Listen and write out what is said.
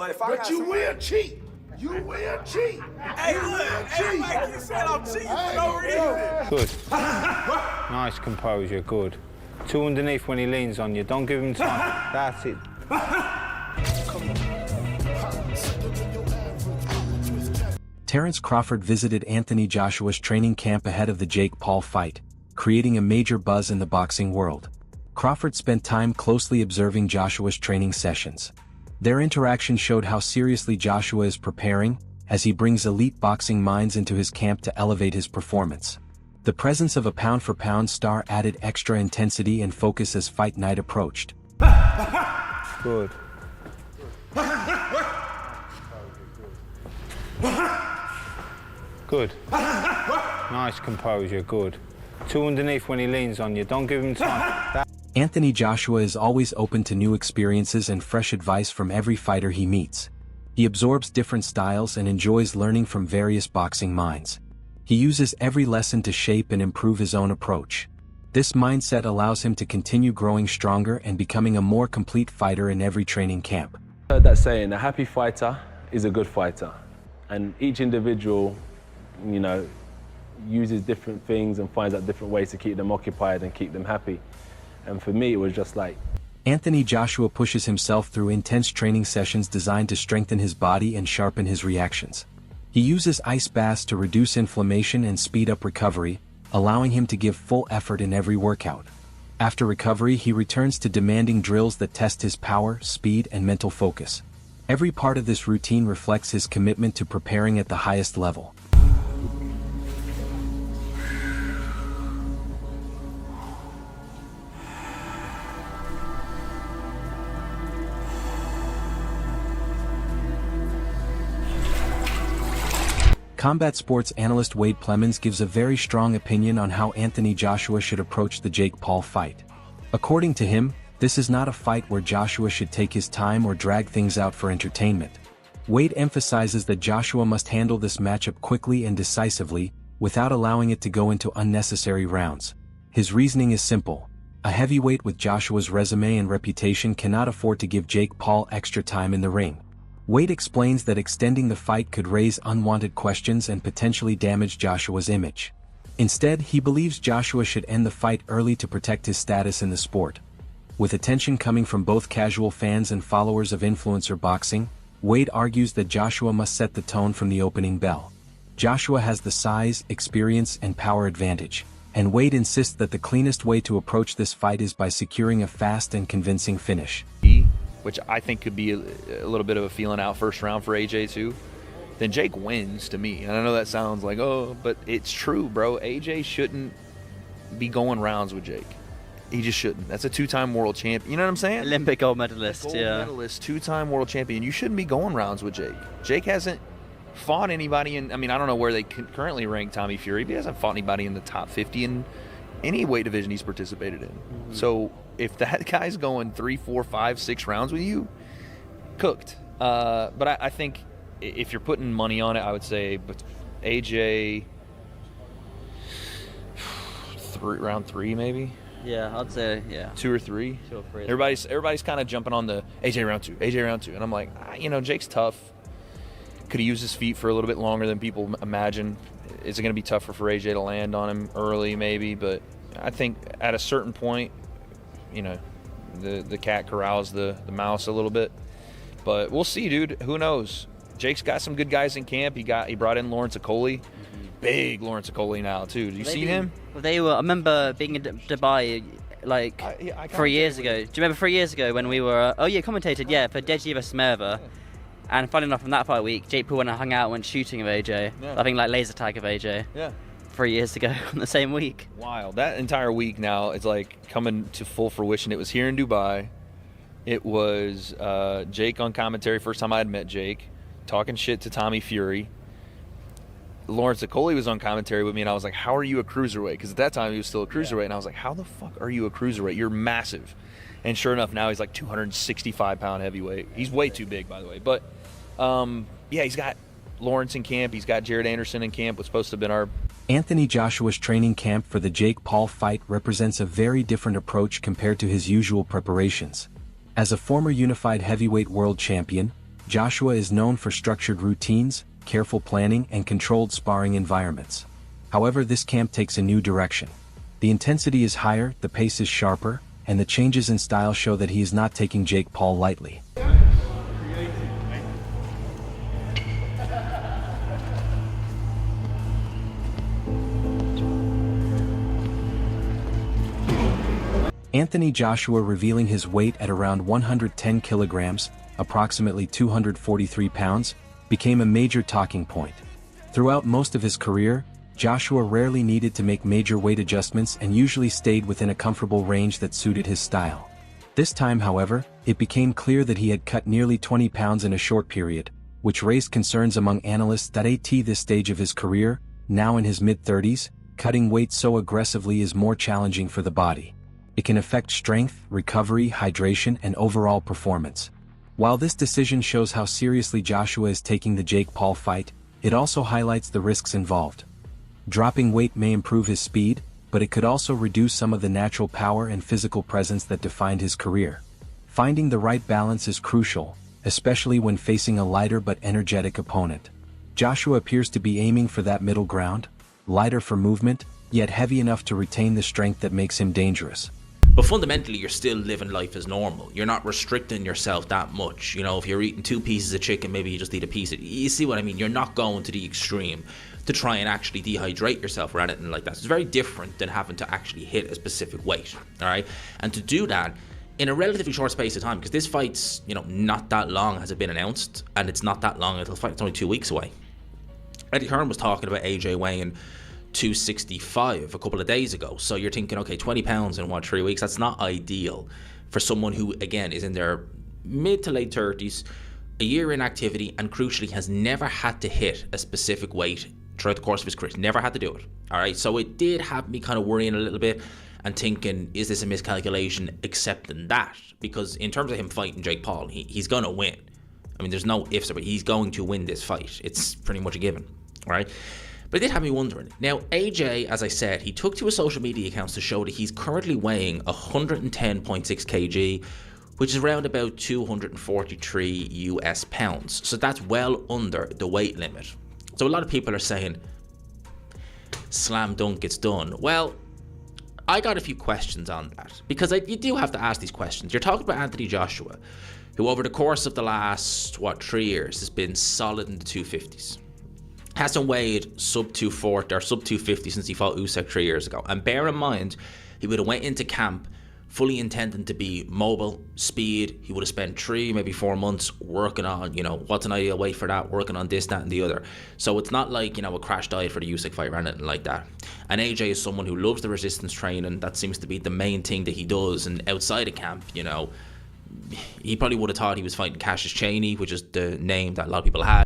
But you will cheat. You will cheat. Hey, look, everybody keeps saying I'm cheating for no reason. Good. Nice composure, good. Two underneath when he leans on you. Don't give him time. That's it. Terence Crawford visited Anthony Joshua's training camp ahead of the Jake Paul fight, creating a major buzz in the boxing world. Crawford spent time closely observing Joshua's training sessions. Their interaction showed how seriously Joshua is preparing, as he brings elite boxing minds into his camp to elevate his performance. The presence of a pound-for-pound star added extra intensity and focus as fight night approached. Good. Good. Nice composure, good. Two underneath when he leans on you. Don't give him time. Anthony Joshua is always open to new experiences and fresh advice from every fighter he meets. He absorbs different styles and enjoys learning from various boxing minds. He uses every lesson to shape and improve his own approach. This mindset allows him to continue growing stronger and becoming a more complete fighter in every training camp. I heard that saying, a happy fighter is a good fighter. And each individual, you know, uses different things and finds out different ways to keep them occupied and keep them happy. And for me, it was just like... Anthony Joshua pushes himself through intense training sessions designed to strengthen his body and sharpen his reactions. He uses ice baths to reduce inflammation and speed up recovery, allowing him to give full effort in every workout. After recovery, he returns to demanding drills that test his power, speed, and mental focus. Every part of this routine reflects his commitment to preparing at the highest level. Combat sports analyst Wade Plemons gives a very strong opinion on how Anthony Joshua should approach the Jake Paul fight. According to him, this is not a fight where Joshua should take his time or drag things out for entertainment. Wade emphasizes that Joshua must handle this matchup quickly and decisively, without allowing it to go into unnecessary rounds. His reasoning is simple. A heavyweight with Joshua's resume and reputation cannot afford to give Jake Paul extra time in the ring. Wade explains that extending the fight could raise unwanted questions and potentially damage Joshua's image. Instead, he believes Joshua should end the fight early to protect his status in the sport. With attention coming from both casual fans and followers of influencer boxing, Wade argues that Joshua must set the tone from the opening bell. Joshua has the size, experience, and power advantage, and Wade insists that the cleanest way to approach this fight is by securing a fast and convincing finish. Which I think could be a little bit of a feeling out first round for AJ too, then Jake wins to me. And I know that sounds like, oh, but it's true, bro. AJ shouldn't be going rounds with Jake. He just shouldn't. That's a two-time world champion. You know what I'm saying? Olympic gold medalist, gold medalist, two-time world champion. You shouldn't be going rounds with Jake. Jake hasn't fought anybody in, I mean, I don't know where they currently rank Tommy Fury, but he hasn't fought anybody in the top 50 in any weight division he's participated in. Mm-hmm. So if that guy's going 3, 4, 5, 6 rounds with you, cooked. But I think if you're putting money on it, I would say AJ round 3 maybe. Yeah, I'd say 2 or 3. 2 or 3. Everybody's kind of jumping on the AJ round 2, and I'm like, Jake's tough. Could he use his feet for a little bit longer than people imagine? Is it going to be tougher for AJ to land on him early, maybe? But I think at a certain point, the cat corrals the mouse a little bit. But we'll see, dude. Who knows? Jake's got some good guys in camp. He brought in Lawrence Okoli. Mm-hmm. Big Lawrence Okoli now, too. Did you see him? Well, I remember being in Dubai, 3 years ago. Do you remember 3 years ago when we were, commentated, for Deji vs. Merva. Yeah. And funny enough, from that fight week, Jake Paul went and hung out, went shooting of AJ. Yeah. I think laser tag of AJ. Yeah. 3 years ago on the same week. Wild. That entire week now is coming to full fruition. It was here in Dubai. It was Jake on commentary. First time I had met Jake, talking shit to Tommy Fury. Lawrence Okoli was on commentary with me, and I was like, how are you a cruiserweight? Because at that time, he was still a cruiserweight. And I was like, how the fuck are you a cruiserweight? You're massive. And sure enough, now he's 265-pound heavyweight. He's way too big, by the way. But, he's got Lawrence in camp. He's got Jared Anderson in camp. What's supposed to have been our... Anthony Joshua's training camp for the Jake Paul fight represents a very different approach compared to his usual preparations. As a former unified heavyweight world champion, Joshua is known for structured routines, careful planning, and controlled sparring environments. However, this camp takes a new direction. The intensity is higher, the pace is sharper, and the changes in style show that he is not taking Jake Paul lightly. Anthony Joshua, revealing his weight at around 110 kilograms, approximately 243 pounds, became a major talking point. Throughout most of his career, Joshua rarely needed to make major weight adjustments and usually stayed within a comfortable range that suited his style. This time, however, it became clear that he had cut nearly 20 pounds in a short period, which raised concerns among analysts that at this stage of his career, now in his mid-30s, cutting weight so aggressively is more challenging for the body. It can affect strength, recovery, hydration, and overall performance. While this decision shows how seriously Joshua is taking the Jake Paul fight, it also highlights the risks involved. Dropping weight may improve his speed, but it could also reduce some of the natural power and physical presence that defined his career. Finding the right balance is crucial, especially when facing a lighter but energetic opponent. Joshua appears to be aiming for that middle ground, lighter for movement, yet heavy enough to retain the strength that makes him dangerous. But fundamentally, you're still living life as normal. You're not restricting yourself that much. You know, if you're eating 2 pieces of chicken, maybe you just eat a piece of... You see what I mean? You're not going to the extreme to try and actually dehydrate yourself or anything like that. It's very different than having to actually hit a specific weight, all right? And to do that in a relatively short space of time, because this fight's, you know, not that long has it been announced, and it's not that long until the fight. It's only 2 weeks away. Eddie Hearn was talking about AJ weighing 265 a couple of days ago. So you're thinking, okay, 20 pounds in 3 weeks? That's not ideal for someone who, again, is in their mid to late 30s, a year in activity, and crucially has never had to hit a specific weight throughout the course of his career. Never had to do it. All right. So it did have me kind of worrying a little bit and thinking, is this a miscalculation, accepting that? Because in terms of him fighting Jake Paul, he's going to win. I mean, there's no ifs about it. He's going to win this fight. It's pretty much a given. All right. But it did have me wondering. Now, AJ, as I said, he took to his social media accounts to show that he's currently weighing 110.6 kg, which is around about 243 US pounds. So that's well under the weight limit. So a lot of people are saying, slam dunk, it's done. Well, I got a few questions on that, because you do have to ask these questions. You're talking about Anthony Joshua, who over the course of the last, 3 years has been solid in the 250s. Hasn't weighed sub 240 or sub 250 since he fought Usyk 3 years ago. And bear in mind, he would have went into camp fully intending to be mobile, speed. He would have spent 3, maybe 4 months working on, you know, what's an ideal weight for that, working on this, that, and the other. So it's not like, you know, a crash diet for the Usyk fight or anything like that. And AJ is someone who loves the resistance training. That seems to be the main thing that he does. And outside of camp, you know, he probably would have thought he was fighting Cassius Chaney, which is the name that a lot of people had.